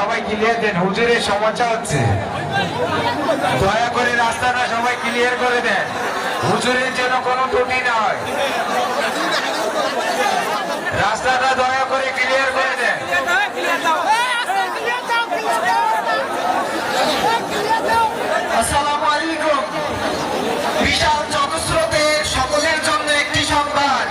সবাই ক্লিয়ার দেন, হুজুরের সমস্যা হচ্ছে। দয়া করে রাস্তাটা সবাই ক্লিয়ার করে দেন, হুজুরের যেন কোনো ত্রুটি না হয়। রাস্তাটা দয়া করে ক্লিয়ার করে দেন। আসসালামু আলাইকুম। বিশাল জনস্রোতে সকলের জন্য একটি সংবাদ।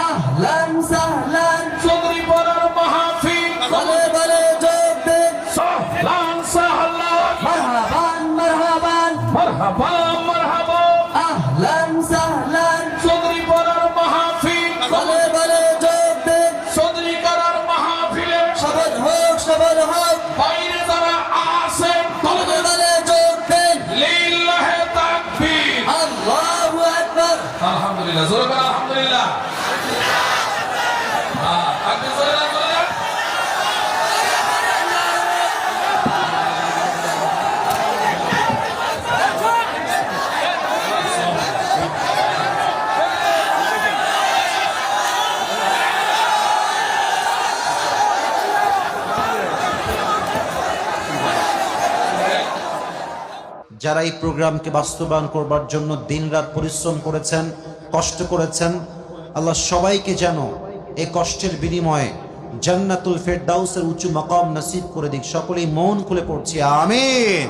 আহলান সাহলান চৌধুরী পরার মাহফিল বলে বলে যোগ দেন সাহলান সাহলান মারহাবান মারহাবান মারহাবান মারহাবান আহলান সাহলান চৌধুরী পরার মাহফিল বলে বলে যোগ দেন চৌধুরী পরার মাহফিলে সবল হোক বাইরে যারা আছেন বলে বলে যোগ দেন লিল্লাহি তাকবীর আল্লাহু আকবার আলহামদুলিল্লাহ জোরে বলো আলহামদুলিল্লাহ যারা এই প্রোগ্রামকে বাস্তবায়ন করবার জন্য দিনরাত পরিশ্রম করেছেন, কষ্ট করেছেন, আল্লাহ সবাইকে যেন এই কষ্টের বিনিময়ে জান্নাতুল ফেরদাউসের উঁচু মাকাম নসিব করে দিক। সকলেই মন খুলে পড়ছি আমিন।